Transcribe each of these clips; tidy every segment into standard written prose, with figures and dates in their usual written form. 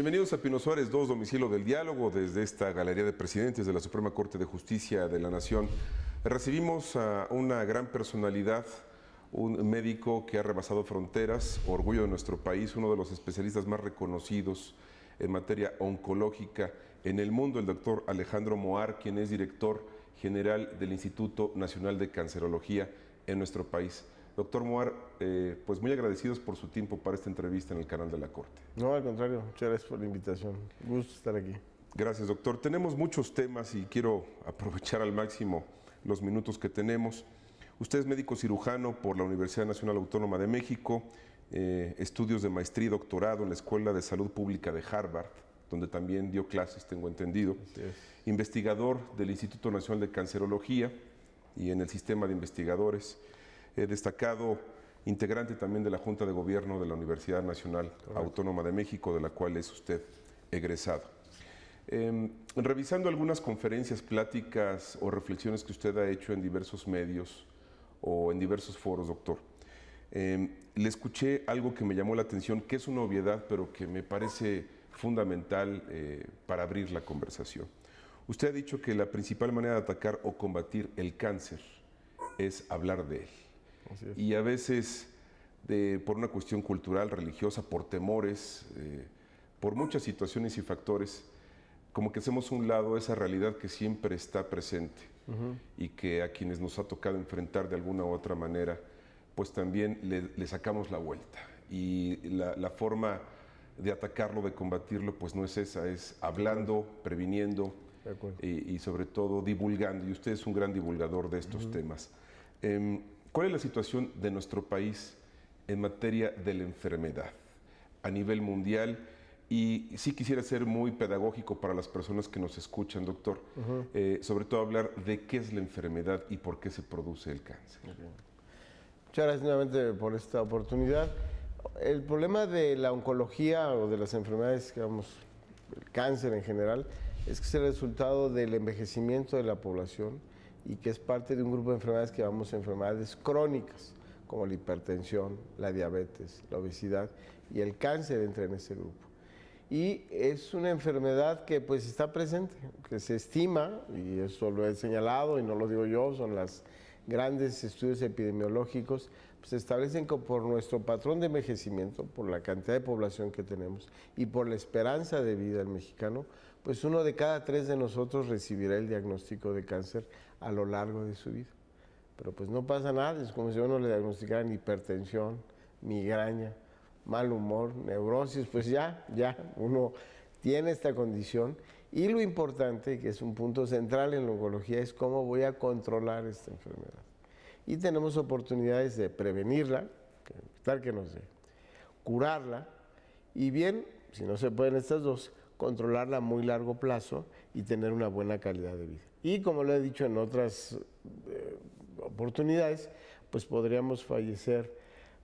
Bienvenidos a Pino Suárez 2, domicilio del diálogo, desde esta Galería de Presidentes de la Suprema Corte de Justicia de la Nación. Recibimos a una gran personalidad, un médico que ha rebasado fronteras, orgullo de nuestro país, uno de los especialistas más reconocidos en materia oncológica en el mundo, el doctor Alejandro Moar, quien es director general del Instituto Nacional de Cancerología en nuestro país. Doctor Moar, pues muy agradecidos por su tiempo para esta entrevista en el canal de la Corte. No, al contrario, muchas gracias por la invitación. Gusto estar aquí. Gracias, doctor. Tenemos muchos temas y quiero aprovechar al máximo los minutos que tenemos. Usted es médico cirujano por la Universidad Nacional Autónoma de México, estudios de maestría y doctorado en la Escuela de Salud Pública de Harvard, donde también dio clases, tengo entendido. Investigador del Instituto Nacional de Cancerología y en el sistema de investigadores. Destacado integrante también de la Junta de Gobierno de la Universidad Nacional Autónoma de México, de la cual es usted egresado. Revisando algunas conferencias, pláticas o reflexiones que usted ha hecho en diversos medios o en diversos foros, doctor, le escuché algo que me llamó la atención, que es una obviedad, pero que me parece fundamental para abrir la conversación. Usted ha dicho que la principal manera de atacar o combatir el cáncer es hablar de él. Y a veces, por una cuestión cultural, religiosa, por temores, por muchas situaciones y factores, como que hacemos a un lado esa realidad que siempre está presente y que a quienes nos ha tocado enfrentar de alguna u otra manera, pues también le sacamos la vuelta. Y la forma de atacarlo, de combatirlo, pues no es esa, es hablando, previniendo y sobre todo divulgando. Y usted es un gran divulgador de estos temas. ¿Cuál es la situación de nuestro país en materia de la enfermedad a nivel mundial? Y sí quisiera ser muy pedagógico para las personas que nos escuchan, doctor, sobre todo hablar de qué es la enfermedad y por qué se produce el cáncer. Muchas gracias nuevamente por esta oportunidad. El problema de la oncología o de las enfermedades, digamos, el cáncer en general, es que es el resultado del envejecimiento de la población y que es parte de un grupo de enfermedades que llamamos enfermedades crónicas, como la hipertensión, la diabetes, la obesidad, y el cáncer entra en ese grupo. Y es una enfermedad que pues está presente, que se estima, y eso lo he señalado y no lo digo yo, son los grandes estudios epidemiológicos, pues establecen que por nuestro patrón de envejecimiento, por la cantidad de población que tenemos y por la esperanza de vida del mexicano, pues 1 de cada 3 de nosotros recibirá el diagnóstico de cáncer a lo largo de su vida. Pero pues no pasa nada, es como si uno le diagnosticaran hipertensión, migraña, mal humor, neurosis, pues ya uno tiene esta condición. Y lo importante, que es un punto central en la oncología, es cómo voy a controlar esta enfermedad. Y tenemos oportunidades de prevenirla, evitar que nos dé, curarla, y bien, si no se pueden estas dos, controlarla a muy largo plazo y tener una buena calidad de vida. Y como lo he dicho en otras oportunidades, pues podríamos fallecer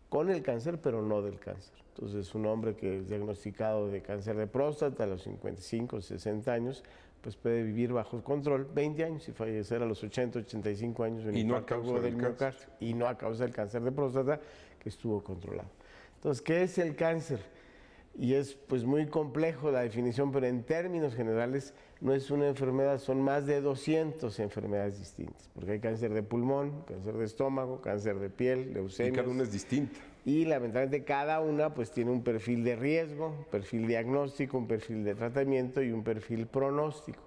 con el cáncer, pero no del cáncer. Entonces, un hombre que es diagnosticado de cáncer de próstata a los 55, 60 años, pues puede vivir bajo control 20 años y fallecer a los 80, 85 años en un infarto del miocardio. Y no a causa del cáncer de próstata, que estuvo controlado. Entonces, ¿qué es el cáncer? Y es pues muy complejo la definición, pero en términos generales no es una enfermedad, son más de 200 enfermedades distintas, porque hay cáncer de pulmón, cáncer de estómago, cáncer de piel, leucemia. Y cada una es distinta. Y lamentablemente cada una pues tiene un perfil de riesgo, un perfil diagnóstico, un perfil de tratamiento y un perfil pronóstico.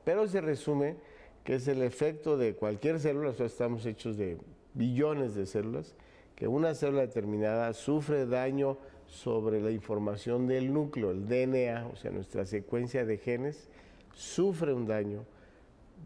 Pero se resume que es el efecto de cualquier célula, o sea, estamos hechos de billones de células, que una célula determinada sufre daño sobre la información del núcleo, el DNA, o sea, nuestra secuencia de genes, sufre un daño,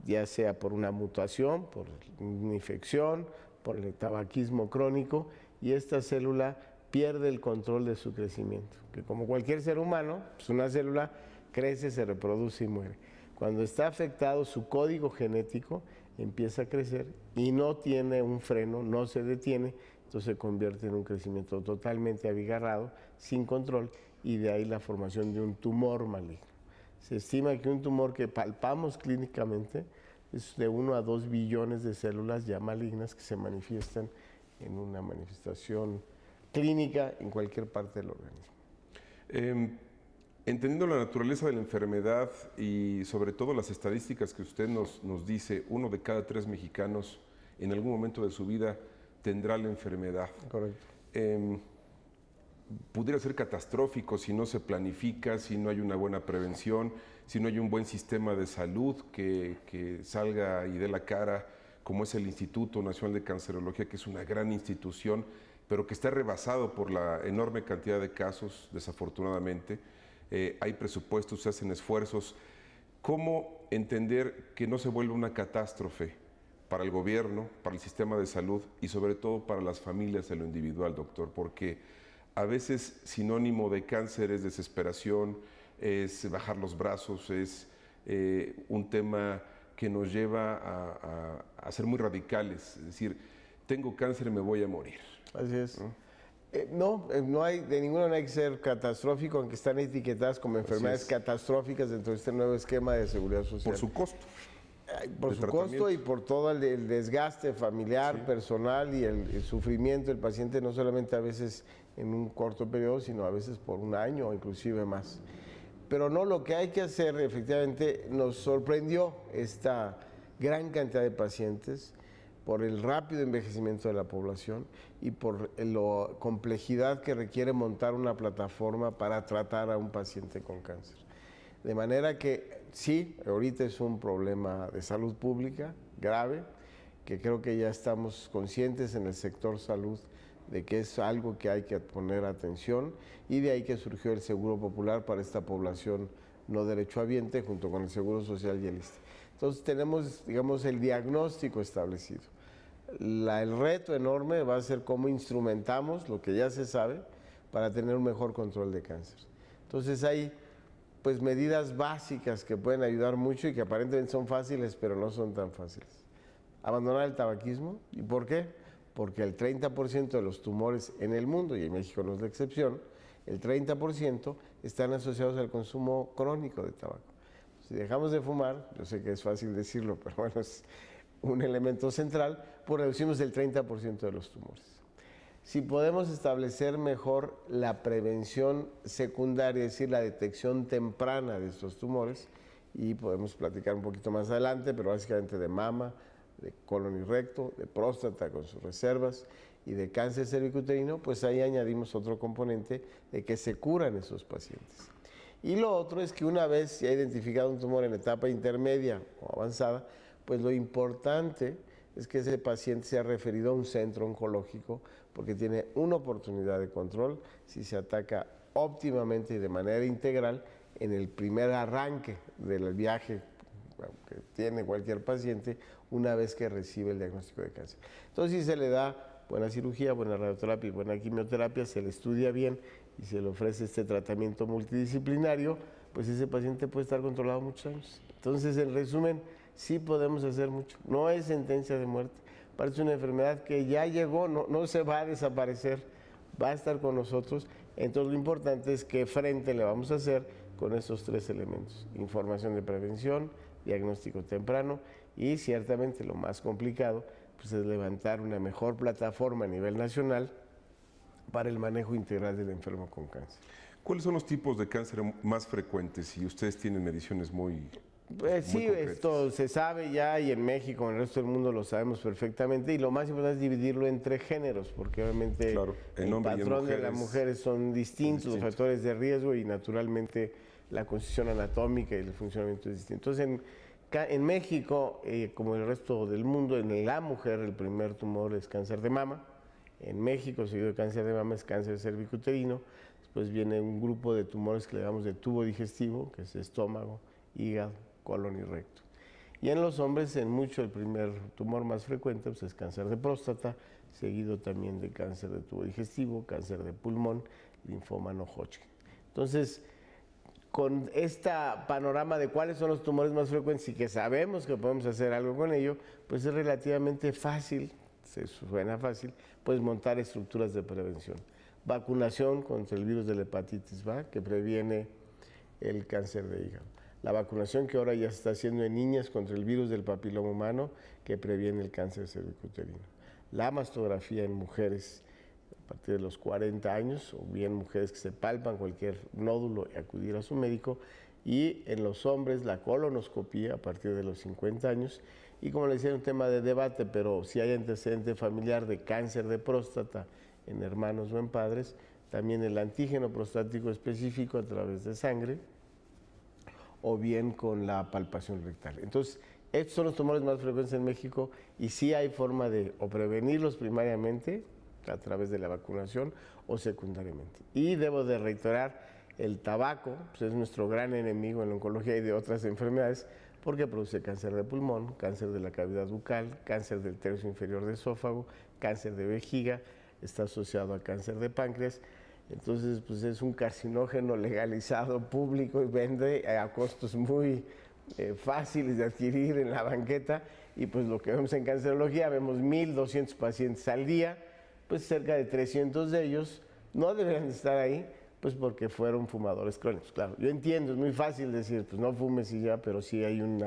ya sea por una mutación, por una infección, por el tabaquismo crónico, y esta célula pierde el control de su crecimiento, que como cualquier ser humano, pues una célula crece, se reproduce y muere. Cuando está afectado su código genético, empieza a crecer y no tiene un freno, no se detiene, entonces se convierte en un crecimiento totalmente abigarrado, sin control, y de ahí la formación de un tumor maligno. Se estima que un tumor que palpamos clínicamente es de 1 a 2 billones de células ya malignas que se manifiestan en una manifestación clínica en cualquier parte del organismo. Entendiendo la naturaleza de la enfermedad y sobre todo las estadísticas que usted nos dice, 1 de cada 3 mexicanos en algún momento de su vida tendrá la enfermedad. Correcto. Pudiera ser catastrófico si no se planifica, si no hay una buena prevención, si no hay un buen sistema de salud que salga y dé la cara, como es el Instituto Nacional de Cancerología, que es una gran institución, pero que está rebasado por la enorme cantidad de casos, desafortunadamente. Hay presupuestos, se hacen esfuerzos. ¿Cómo entender que no se vuelve una catástrofe para el gobierno, para el sistema de salud y sobre todo para las familias en lo individual, doctor? Porque a veces sinónimo de cáncer es desesperación, es bajar los brazos, es un tema que nos lleva a ser muy radicales, es decir, tengo cáncer y me voy a morir. Así es. No hay, de ninguna no hay que ser catastrófico, aunque están etiquetadas como enfermedades catastróficas dentro de este nuevo esquema de seguridad social. Por su costo. Por su costo y por todo el desgaste familiar, personal y el sufrimiento del paciente, no solamente a veces en un corto periodo, sino a veces por un año o inclusive más. Pero no, lo que hay que hacer, efectivamente, nos sorprendió esta gran cantidad de pacientes por el rápido envejecimiento de la población y por la complejidad que requiere montar una plataforma para tratar a un paciente con cáncer. De manera que sí, ahorita es un problema de salud pública grave, que creo que ya estamos conscientes en el sector salud de que es algo que hay que poner atención, y de ahí que surgió el Seguro Popular para esta población no derechohabiente junto con el Seguro Social y el ISSSTE. Entonces tenemos, digamos, el diagnóstico establecido. El reto enorme va a ser cómo instrumentamos lo que ya se sabe para tener un mejor control de cáncer. Entonces hay pues medidas básicas que pueden ayudar mucho y que aparentemente son fáciles, pero no son tan fáciles. Abandonar el tabaquismo. ¿Y por qué? Porque el 30% de los tumores en el mundo, y en México no es la excepción, el 30% están asociados al consumo crónico de tabaco. Si dejamos de fumar, yo sé que es fácil decirlo, pero bueno, es un elemento central, pues reducimos el 30% de los tumores. Si podemos establecer mejor la prevención secundaria, es decir, la detección temprana de estos tumores, y podemos platicar un poquito más adelante, pero básicamente de mama, de colon y recto, de próstata con sus reservas y de cáncer cervicuterino, pues ahí añadimos otro componente de que se curan esos pacientes. Y lo otro es que una vez se ha identificado un tumor en etapa intermedia o avanzada, pues lo importante es que ese paciente sea referido a un centro oncológico, porque tiene una oportunidad de control si se ataca óptimamente y de manera integral en el primer arranque del viaje que tiene cualquier paciente una vez que recibe el diagnóstico de cáncer. Entonces, si se le da buena cirugía, buena radioterapia y buena quimioterapia, se le estudia bien y se le ofrece este tratamiento multidisciplinario, pues ese paciente puede estar controlado muchos años. Entonces, en resumen, sí podemos hacer mucho. No es sentencia de muerte. Parece una enfermedad que ya llegó, no se va a desaparecer, va a estar con nosotros. Entonces, lo importante es qué frente le vamos a hacer con estos 3 elementos: información de prevención, diagnóstico temprano y ciertamente lo más complicado pues es levantar una mejor plataforma a nivel nacional para el manejo integral del enfermo con cáncer. ¿Cuáles son los tipos de cáncer más frecuentes? Y ustedes tienen mediciones muy sí, concretas. Esto se sabe ya, y en México, en el resto del mundo lo sabemos perfectamente, y lo más importante es dividirlo entre géneros, porque obviamente el patrón de las mujeres son distintos, los factores de riesgo y naturalmente la constitución anatómica y el funcionamiento es distinto. Entonces, en México, como en el resto del mundo, en la mujer el primer tumor es cáncer de mama. En México, seguido de cáncer de mama, es cáncer cervicuterino. Después viene un grupo de tumores que le llamamos de tubo digestivo, que es estómago, hígado, colon y recto. Y en los hombres, en mucho, el primer tumor más frecuente pues, es cáncer de próstata, seguido también de cáncer de tubo digestivo, cáncer de pulmón, linfoma no Hodgkin. Entonces, con este panorama de cuáles son los tumores más frecuentes y que sabemos que podemos hacer algo con ello, pues es relativamente fácil, se suena fácil, pues montar estructuras de prevención. Vacunación contra el virus de la hepatitis B, que previene el cáncer de hígado. La vacunación que ahora ya se está haciendo en niñas contra el virus del papiloma humano, que previene el cáncer cervicuterino. La mastografía en mujeres a partir de los 40 años, o bien mujeres que se palpan cualquier nódulo y acudir a su médico, y en los hombres la colonoscopía a partir de los 50 años, y como les decía, un tema de debate, pero si hay antecedente familiar de cáncer de próstata en hermanos o en padres, también el antígeno prostático específico a través de sangre, o bien con la palpación rectal. Entonces, estos son los tumores más frecuentes en México y sí hay forma de o prevenirlos primariamente a través de la vacunación o secundariamente. Y debo de reiterar, el tabaco pues es nuestro gran enemigo en la oncología y de otras enfermedades porque produce cáncer de pulmón, cáncer de la cavidad bucal, cáncer del tercio inferior del esófago, cáncer de vejiga, está asociado a cáncer de páncreas. Entonces, pues es un carcinógeno legalizado, público y vende a costos muy fáciles de adquirir en la banqueta. Y pues lo que vemos en cancerología, vemos 1,200 pacientes al día, pues cerca de 300 de ellos no deberían estar ahí, pues porque fueron fumadores crónicos. Claro, yo entiendo, es muy fácil decir, pues no fumes y ya, pero sí hay un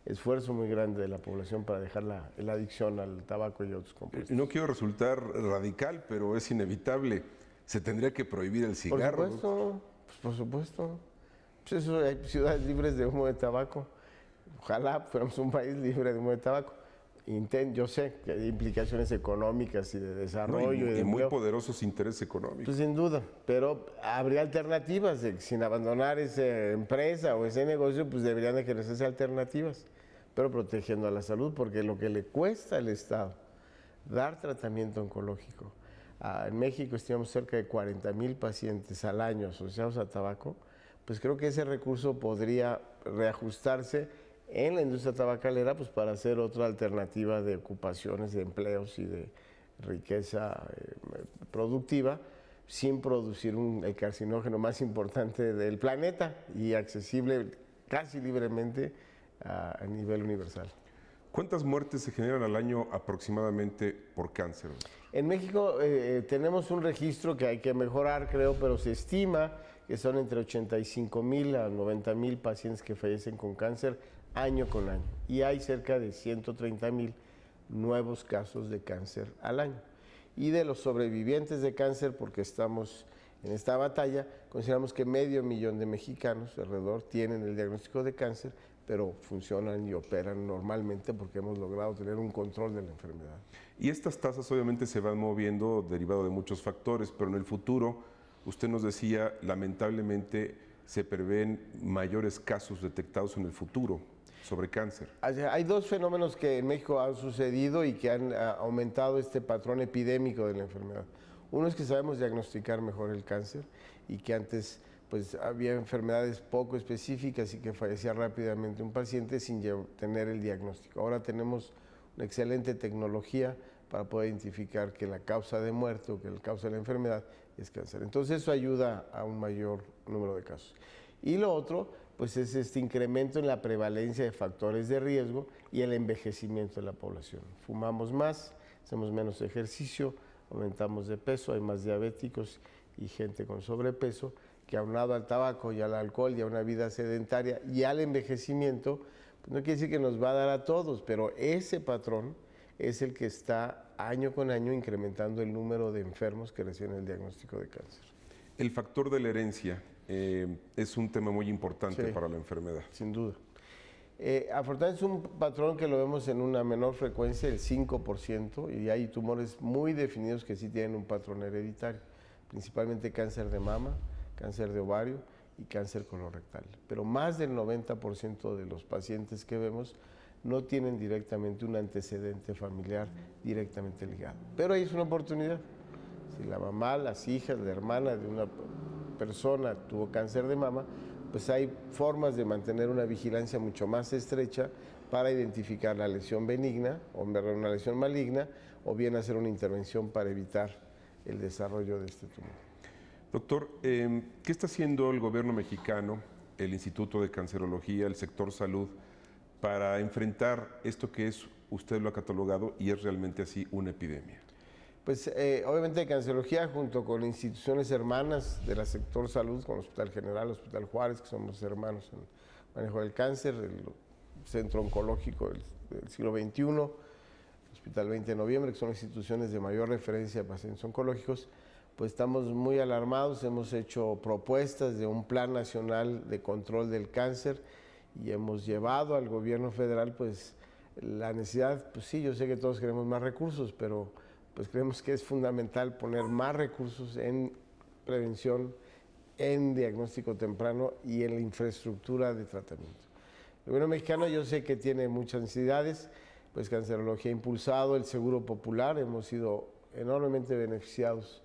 esfuerzo muy grande de la población para dejar la adicción al tabaco y otros compuestos. No quiero resultar radical, pero es inevitable. Se tendría que prohibir el cigarro. Por supuesto, pues por supuesto. Pues eso, hay ciudades libres de humo de tabaco. Ojalá fuéramos un país libre de humo de tabaco. Yo sé que hay implicaciones económicas y de desarrollo. No, y muy poderosos intereses económicos. Pues sin duda, pero habría alternativas. Sin abandonar esa empresa o ese negocio, pues deberían ejercerse alternativas, pero protegiendo a la salud, porque lo que le cuesta al Estado dar tratamiento oncológico. En México estimamos cerca de 40,000 pacientes al año asociados a tabaco, pues creo que ese recurso podría reajustarse en la industria tabacalera pues para hacer otra alternativa de ocupaciones, de empleos y de riqueza productiva, sin producir el carcinógeno más importante del planeta y accesible casi libremente a nivel universal. ¿Cuántas muertes se generan al año aproximadamente por cáncer? En México tenemos un registro que hay que mejorar, creo, pero se estima que son entre 85,000 a 90,000 pacientes que fallecen con cáncer año con año. Y hay cerca de 130,000 nuevos casos de cáncer al año. Y de los sobrevivientes de cáncer, porque estamos en esta batalla, consideramos que 500,000 de mexicanos alrededor tienen el diagnóstico de cáncer, pero funcionan y operan normalmente porque hemos logrado tener un control de la enfermedad. Y estas tasas obviamente se van moviendo derivado de muchos factores, pero en el futuro, usted nos decía, lamentablemente se prevén mayores casos detectados en el futuro sobre cáncer. Hay dos fenómenos que en México han sucedido y que han aumentado este patrón epidémico de la enfermedad. Uno es que sabemos diagnosticar mejor el cáncer y que antes pues había enfermedades poco específicas y que fallecía rápidamente un paciente sin tener el diagnóstico. Ahora tenemos una excelente tecnología para poder identificar que la causa de muerte o que la causa de la enfermedad es cáncer. Entonces eso ayuda a un mayor número de casos. Y lo otro, pues es este incremento en la prevalencia de factores de riesgo y el envejecimiento de la población. Fumamos más, hacemos menos ejercicio, aumentamos de peso, hay más diabéticos y gente con sobrepeso, que aunado al tabaco y al alcohol y a una vida sedentaria y al envejecimiento, pues no quiere decir que nos va a dar a todos, pero ese patrón es el que está año con año incrementando el número de enfermos que reciben el diagnóstico de cáncer. El factor de la herencia es un tema muy importante para la enfermedad. Sin duda. Afortunadamente es un patrón que lo vemos en una menor frecuencia, el 5%, y hay tumores muy definidos que sí tienen un patrón hereditario, principalmente cáncer de mama, cáncer de ovario y cáncer colorectal. Pero más del 90% de los pacientes que vemos no tienen directamente un antecedente familiar directamente ligado. Pero ahí es una oportunidad. Si la mamá, las hijas, la hermana de una persona tuvo cáncer de mama, pues hay formas de mantener una vigilancia mucho más estrecha para identificar la lesión benigna o una lesión maligna o bien hacer una intervención para evitar el desarrollo de este tumor. Doctor, ¿qué está haciendo el gobierno mexicano, el Instituto de Cancerología, el sector salud, para enfrentar esto que es, usted lo ha catalogado y es realmente así, una epidemia? Pues obviamente Cancerología junto con instituciones hermanas del sector salud, con el Hospital General, el Hospital Juárez, que somos hermanos en manejo del cáncer, el Centro Oncológico del siglo XXI, Hospital 20 de Noviembre, que son instituciones de mayor referencia de pacientes oncológicos, pues estamos muy alarmados, hemos hecho propuestas de un plan nacional de control del cáncer y hemos llevado al gobierno federal pues la necesidad, pues sí, yo sé que todos queremos más recursos, pero pues creemos que es fundamental poner más recursos en prevención, en diagnóstico temprano y en la infraestructura de tratamiento. El gobierno mexicano yo sé que tiene muchas necesidades, pues Cancerología ha impulsado el Seguro Popular, hemos sido enormemente beneficiados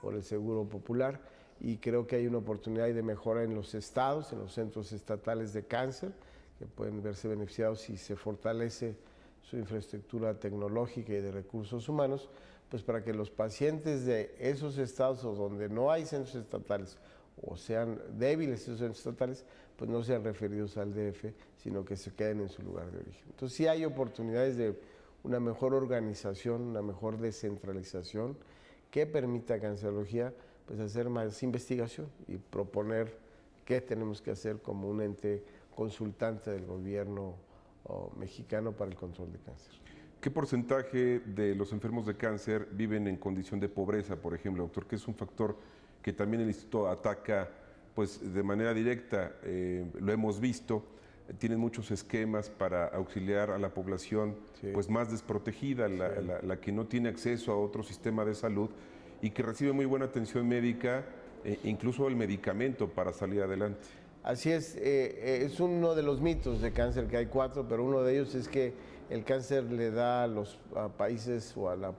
por el Seguro Popular y creo que hay una oportunidad de mejora en los estados, en los centros estatales de cáncer, que pueden verse beneficiados si se fortalece su infraestructura tecnológica y de recursos humanos, pues para que los pacientes de esos estados o donde no hay centros estatales o sean débiles esos centros estatales, pues no sean referidos al DF, sino que se queden en su lugar de origen. Entonces sí hay oportunidades de una mejor organización, una mejor descentralización, que permita a Cancerología pues, hacer más investigación y proponer qué tenemos que hacer como un ente consultante del gobierno mexicano para el control de cáncer. ¿Qué porcentaje de los enfermos de cáncer viven en condición de pobreza, por ejemplo, doctor? Que es un factor que también el Instituto ataca pues, de manera directa, lo hemos visto. Tienen muchos esquemas para auxiliar a la población pues más desprotegida, la que no tiene acceso a otro sistema de salud y que recibe muy buena atención médica, incluso el medicamento para salir adelante. Así es uno de los mitos de cáncer, que hay 4, pero uno de ellos es que el cáncer le da a países o a las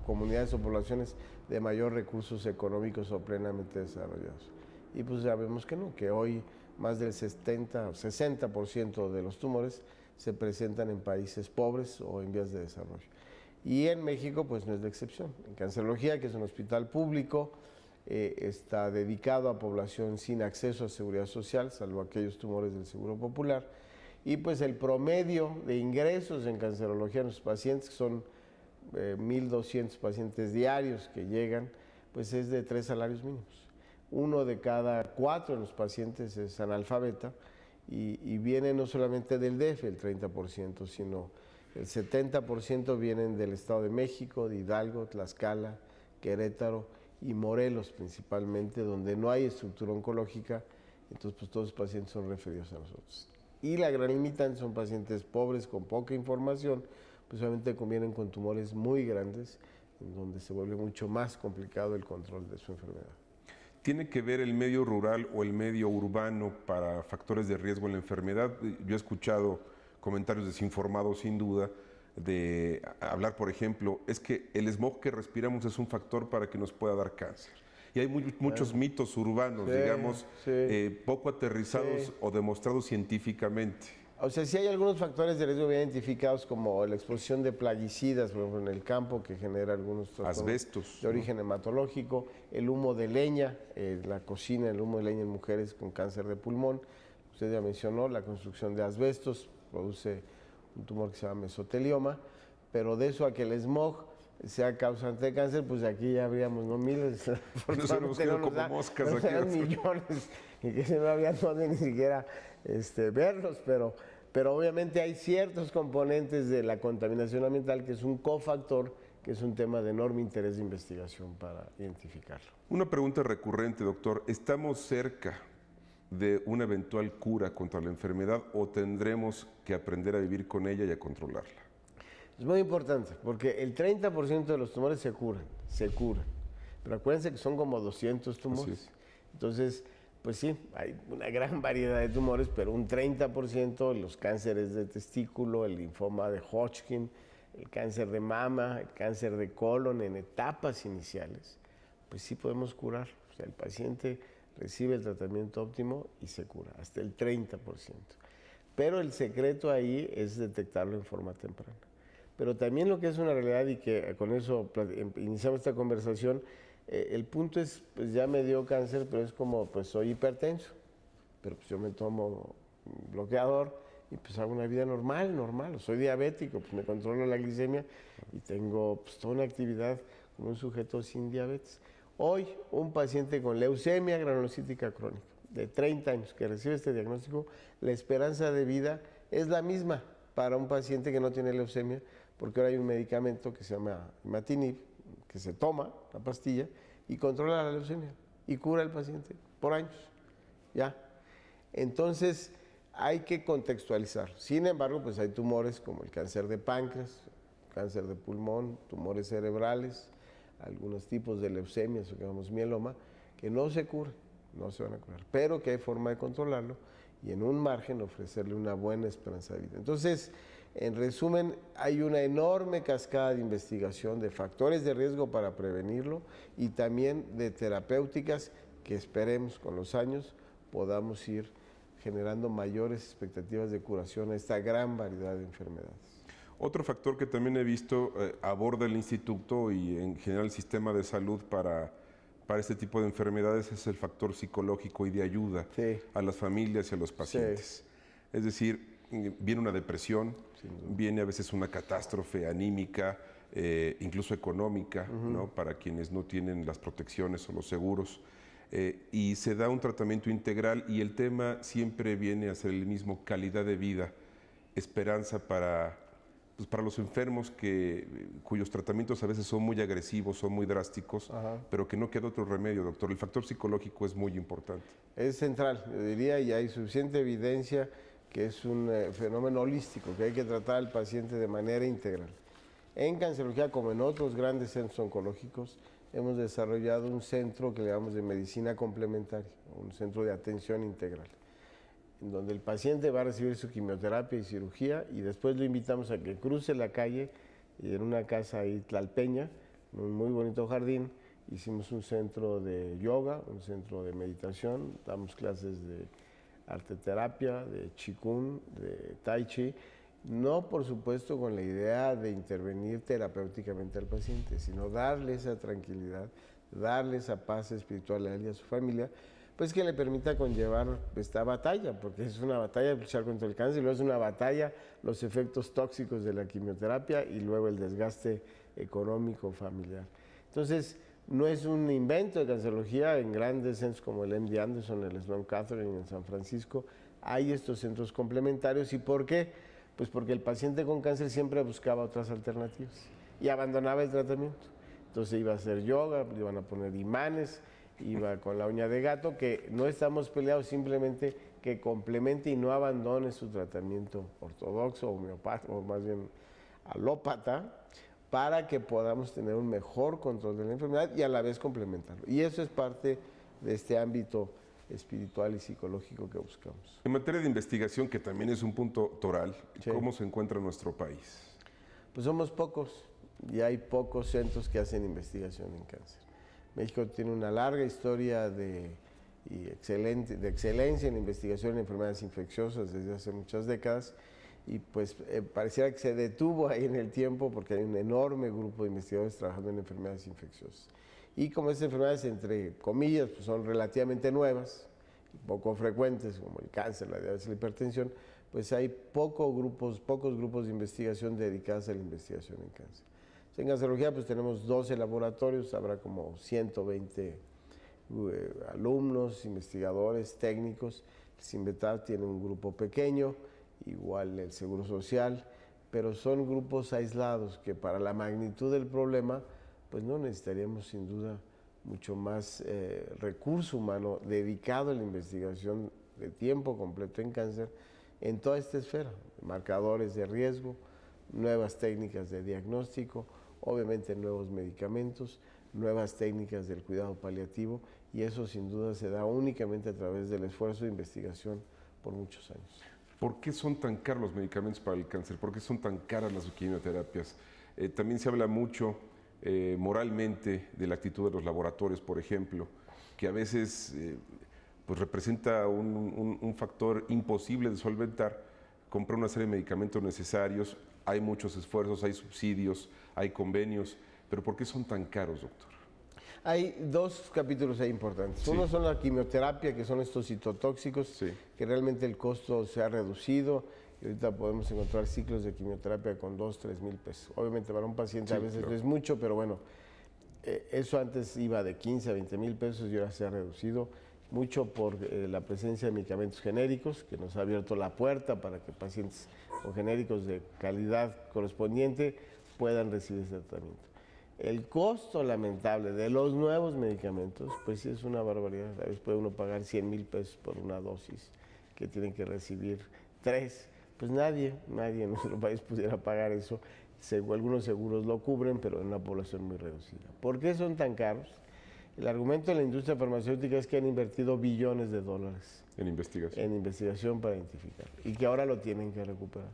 comunidades o poblaciones de mayor recursos económicos o plenamente desarrollados. Y pues ya vemos que no, que hoy más del 70 o 60% de los tumores se presentan en países pobres o en vías de desarrollo. Y en México pues no es la excepción. En Cancerología, que es un hospital público, está dedicado a población sin acceso a seguridad social, salvo aquellos tumores del Seguro Popular. Y pues el promedio de ingresos en Cancerología en los pacientes, que son 1.200 pacientes diarios que llegan, pues es de 3 salarios mínimos. 1 de cada 4 de los pacientes es analfabeta y viene no solamente del DF, el 30%, sino el 70% vienen del Estado de México, de Hidalgo, Tlaxcala, Querétaro y Morelos principalmente, donde no hay estructura oncológica, entonces pues todos los pacientes son referidos a nosotros. Y la gran limitante son pacientes pobres con poca información, pues obviamente vienen con tumores muy grandes, en donde se vuelve mucho más complicado el control de su enfermedad. ¿Tiene que ver el medio rural o el medio urbano para factores de riesgo en la enfermedad? Yo he escuchado comentarios desinformados sin duda de hablar, por ejemplo, es que el smog que respiramos es un factor para que nos pueda dar cáncer. Y hay muchos mitos urbanos, digamos, poco aterrizados o demostrados científicamente. O sea, sí hay algunos factores de riesgo bien identificados, como la exposición de plaguicidas, por ejemplo, en el campo, que genera algunos asbestos de origen hematológico, el humo de leña, la cocina, el humo de leña en mujeres con cáncer de pulmón. Usted ya mencionó la construcción de asbestos, produce un tumor que se llama mesotelioma, pero de eso a que el smog sea causante de cáncer, pues aquí ya habríamos, ¿no? Miles, nos hemos quedado como moscas aquí. Millones, y que se no había ni siquiera verlos, pero obviamente hay ciertos componentes de la contaminación ambiental que es un cofactor, que es un tema de enorme interés de investigación para identificarlo. Una pregunta recurrente, doctor. ¿Estamos cerca de una eventual cura contra la enfermedad o tendremos que aprender a vivir con ella y a controlarla? Es muy importante, porque el 30% de los tumores se curan. Pero acuérdense que son como 200 tumores. Entonces, pues sí, hay una gran variedad de tumores, pero un 30%, los cánceres de testículo, el linfoma de Hodgkin, el cáncer de mama, el cáncer de colon en etapas iniciales, pues sí podemos curar. O sea, el paciente recibe el tratamiento óptimo y se cura, hasta el 30%. Pero el secreto ahí es detectarlo en forma temprana. Pero también lo que es una realidad, y que con eso iniciamos esta conversación, el punto es, pues ya me dio cáncer, pero es como, pues soy hipertenso, pero pues yo me tomo un bloqueador y pues hago una vida normal, soy diabético, pues me controlo la glicemia y tengo pues toda una actividad como un sujeto sin diabetes. Hoy, un paciente con leucemia granulocítica crónica de 30 años que recibe este diagnóstico, la esperanza de vida es la misma para un paciente que no tiene leucemia, porque ahora hay un medicamento que se llama imatinib, que se toma, la pastilla, y controla la leucemia y cura al paciente por años. ¿Ya? Entonces, hay que contextualizar. Sin embargo, pues hay tumores como el cáncer de páncreas, cáncer de pulmón, tumores cerebrales, algunos tipos de leucemias, o que llamamos mieloma, que no se curan, no se van a curar, pero que hay forma de controlarlo y en un margen ofrecerle una buena esperanza de vida. Entonces, en resumen, hay una enorme cascada de investigación de factores de riesgo para prevenirlo y también de terapéuticas que esperemos con los años podamos ir generando mayores expectativas de curación a esta gran variedad de enfermedades. Otro factor que también he visto aborda el instituto y en general el sistema de salud para este tipo de enfermedades es el factor psicológico y de ayuda a las familias y a los pacientes. Es decir, viene una depresión, viene a veces una catástrofe anímica, incluso económica, ¿no? Para quienes no tienen las protecciones o los seguros. Y se da un tratamiento integral y el tema siempre viene a ser el mismo: calidad de vida, esperanza para los enfermos cuyos tratamientos a veces son muy agresivos, son muy drásticos, pero que no queda otro remedio, doctor. El factor psicológico es muy importante. Es central, yo diría, y hay suficiente evidencia que es un fenómeno holístico, que hay que tratar al paciente de manera integral. En cancerología, como en otros grandes centros oncológicos, hemos desarrollado un centro que le llamamos de medicina complementaria, un centro de atención integral, en donde el paciente va a recibir su quimioterapia y cirugía y después lo invitamos a que cruce la calle y en una casa ahí tlalpeña, en un muy bonito jardín, hicimos un centro de yoga, un centro de meditación, damos clases de arteterapia, de qigong, de tai chi, no por supuesto con la idea de intervenir terapéuticamente al paciente, sino darle esa tranquilidad, darle esa paz espiritual a él y a su familia, pues que le permita conllevar esta batalla, porque es una batalla luchar contra el cáncer, y luego es una batalla los efectos tóxicos de la quimioterapia y luego el desgaste económico familiar. Entonces, no es un invento de cancerología. En grandes centros como el MD Anderson, el Sloan Kettering en San Francisco, hay estos centros complementarios. ¿Y por qué? Pues porque el paciente con cáncer siempre buscaba otras alternativas y abandonaba el tratamiento. Entonces iba a hacer yoga, le iban a poner imanes, iba con la uña de gato, que no estamos peleados, simplemente que complemente y no abandone su tratamiento ortodoxo, homeopático, o más bien alópata, para que podamos tener un mejor control de la enfermedad y a la vez complementarlo. Y eso es parte de este ámbito espiritual y psicológico que buscamos. En materia de investigación, que también es un punto toral, ¿cómo se encuentra nuestro país? Pues somos pocos y hay pocos centros que hacen investigación en cáncer. México tiene una larga historia de excelencia en investigación en enfermedades infecciosas desde hace muchas décadas, y pues pareciera que se detuvo ahí en el tiempo porque hay un enorme grupo de investigadores trabajando en enfermedades infecciosas. Y como estas enfermedades, entre comillas, pues son relativamente nuevas y poco frecuentes, como el cáncer, la diabetes y la hipertensión, pues hay pocos grupos de investigación dedicados a la investigación en cáncer. En cancerología pues tenemos 12 laboratorios, habrá como 120 alumnos, investigadores, técnicos. El CINVETAR tiene un grupo pequeño, igual el Seguro Social, pero son grupos aislados que para la magnitud del problema pues no necesitaríamos sin duda mucho más recurso humano dedicado a la investigación de tiempo completo en cáncer en toda esta esfera, marcadores de riesgo, nuevas técnicas de diagnóstico, obviamente nuevos medicamentos, nuevas técnicas del cuidado paliativo, y eso sin duda se da únicamente a través del esfuerzo de investigación por muchos años. ¿Por qué son tan caros los medicamentos para el cáncer? ¿Por qué son tan caras las quimioterapias? También se habla mucho moralmente de la actitud de los laboratorios, por ejemplo, que a veces pues representa un factor imposible de solventar. Comprar una serie de medicamentos necesarios, hay muchos esfuerzos, hay subsidios, hay convenios, pero ¿por qué son tan caros, doctor? Hay dos capítulos ahí importantes. Uno son la quimioterapia, que son estos citotóxicos, que realmente el costo se ha reducido y ahorita podemos encontrar ciclos de quimioterapia con 2-3 mil pesos. Obviamente para un paciente a veces no es mucho, pero bueno, eso antes iba de 15 a 20 mil pesos y ahora se ha reducido. mucho por la presencia de medicamentos genéricos, que nos ha abierto la puerta para que pacientes con genéricos de calidad correspondiente puedan recibir ese tratamiento. El costo lamentable de los nuevos medicamentos, pues sí es una barbaridad. A veces puede uno pagar 100,000 pesos por una dosis que tienen que recibir 3. Pues nadie en nuestro país pudiera pagar eso. Algunos seguros lo cubren, pero en una población muy reducida. ¿Por qué son tan caros? El argumento de la industria farmacéutica es que han invertido billones de dólares en investigación para identificar y que ahora lo tienen que recuperar.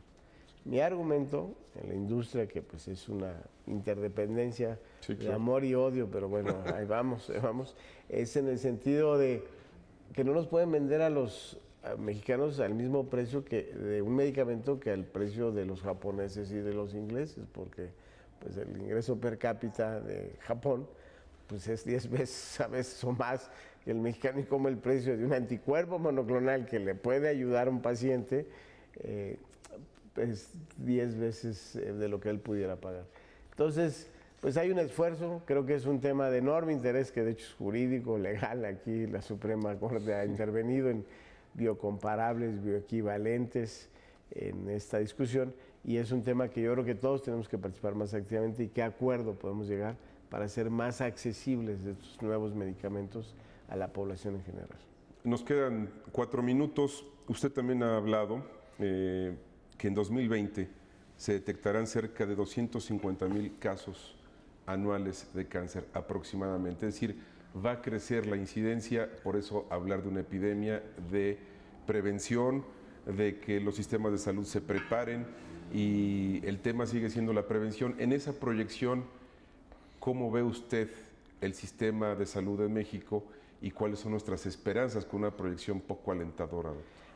Mi argumento en la industria, que pues es una interdependencia de amor y odio, pero bueno, ahí vamos, es en el sentido de que no nos pueden vender a los mexicanos al mismo precio de un medicamento que al precio de los japoneses y de los ingleses, porque pues el ingreso per cápita de Japón pues es 10 veces, a veces o más que el mexicano, y como el precio de un anticuerpo monoclonal que le puede ayudar a un paciente es 10 veces de lo que él pudiera pagar. Entonces, pues hay un esfuerzo, creo que es un tema de enorme interés, que de hecho es jurídico, legal. Aquí la Suprema Corte ha intervenido en biocomparables, bioequivalentes en esta discusión, y es un tema que yo creo que todos tenemos que participar más activamente, y qué acuerdo podemos llegar para hacer más accesibles estos nuevos medicamentos a la población en general. Nos quedan 4 minutos. Usted también ha hablado que en 2020 se detectarán cerca de 250,000 casos anuales de cáncer aproximadamente. Es decir, va a crecer la incidencia, por eso hablar de una epidemia, de prevención, de que los sistemas de salud se preparen, y el tema sigue siendo la prevención. En esa proyección, ¿cómo ve usted el sistema de salud en México y cuáles son nuestras esperanzas con una proyección poco alentadora?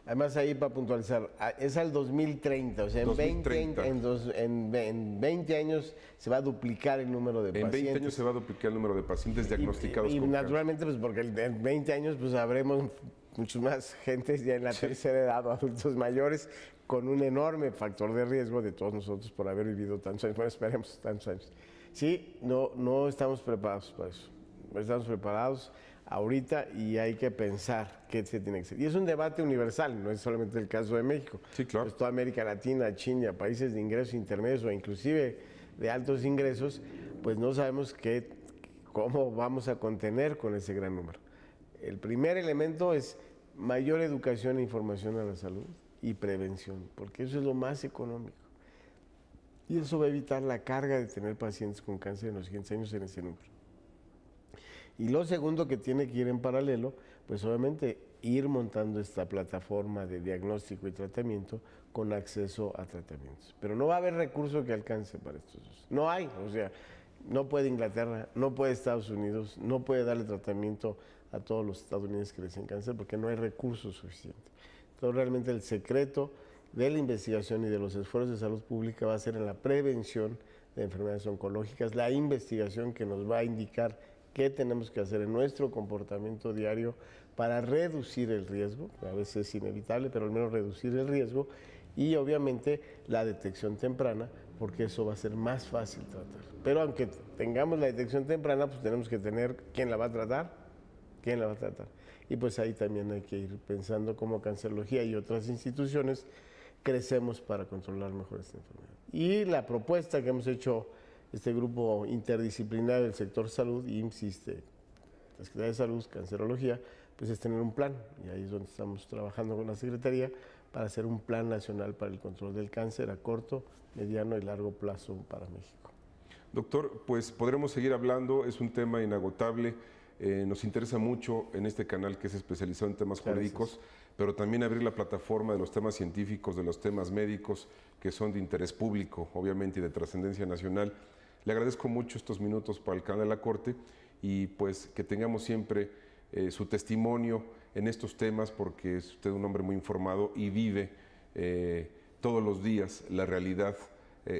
Además, ahí para puntualizar, es al 2030, o sea, en 20 años se va a duplicar el número de pacientes. En 20 años se va a duplicar el número de pacientes diagnosticados con cáncer. Y naturalmente, pues porque en 20 años pues habremos muchos más gentes ya en la tercera edad, o adultos mayores, con un enorme factor de riesgo de todos nosotros por haber vivido tantos años. Bueno, esperemos tantos años. Sí, no estamos preparados para eso. No estamos preparados ahorita, y hay que pensar qué se tiene que hacer. Y es un debate universal, no es solamente el caso de México. Sí, claro. Pues toda América Latina, China, países de ingresos intermedios o inclusive de altos ingresos, pues no sabemos cómo vamos a contener con ese gran número. El primer elemento es mayor educación e información a la salud y prevención, porque eso es lo más económico. Y eso va a evitar la carga de tener pacientes con cáncer en los siguientes años en ese número. Y lo segundo que tiene que ir en paralelo, pues obviamente ir montando esta plataforma de diagnóstico y tratamiento con acceso a tratamientos. Pero no va a haber recurso que alcance para estos dos. No hay, o sea, no puede Inglaterra, no puede Estados Unidos, no puede darle tratamiento a todos los estadounidenses que les den cáncer porque no hay recursos suficientes. Entonces realmente el secreto de la investigación y de los esfuerzos de salud pública va a ser en la prevención de enfermedades oncológicas, la investigación que nos va a indicar qué tenemos que hacer en nuestro comportamiento diario para reducir el riesgo, a veces es inevitable, pero al menos reducir el riesgo, y obviamente la detección temprana, porque eso va a ser más fácil tratar. Pero aunque tengamos la detección temprana, pues tenemos que tener quién la va a tratar, y pues ahí también hay que ir pensando cómo Cancerología y otras instituciones crecemos para controlar mejor esta enfermedad. Y la propuesta que hemos hecho este grupo interdisciplinario del sector salud, IMSS, la Secretaría de Salud, Cancerología, pues es tener un plan, y ahí es donde estamos trabajando con la Secretaría para hacer un plan nacional para el control del cáncer a corto, mediano y largo plazo para México. Doctor, pues podremos seguir hablando, es un tema inagotable, nos interesa mucho en este canal que es especializado en temas jurídicos, pero también abrir la plataforma de los temas científicos, de los temas médicos, que son de interés público, obviamente, y de trascendencia nacional. Le agradezco mucho estos minutos para el canal de la Corte, y pues que tengamos siempre su testimonio en estos temas, porque es usted un hombre muy informado y vive todos los días la realidad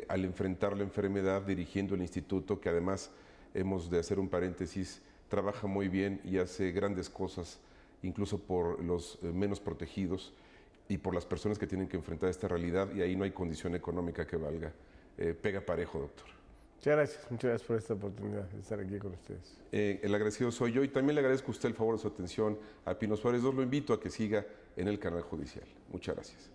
al enfrentar la enfermedad, dirigiendo el instituto, que además, hemos de hacer un paréntesis, trabaja muy bien y hace grandes cosas, incluso por los menos protegidos y por las personas que tienen que enfrentar esta realidad, y ahí no hay condición económica que valga. Pega parejo, doctor. muchas gracias por esta oportunidad de estar aquí con ustedes. El agradecido soy yo y también le agradezco a usted el favor de su atención a Pino Suárez II. Lo invito a que siga en el canal judicial. Muchas gracias.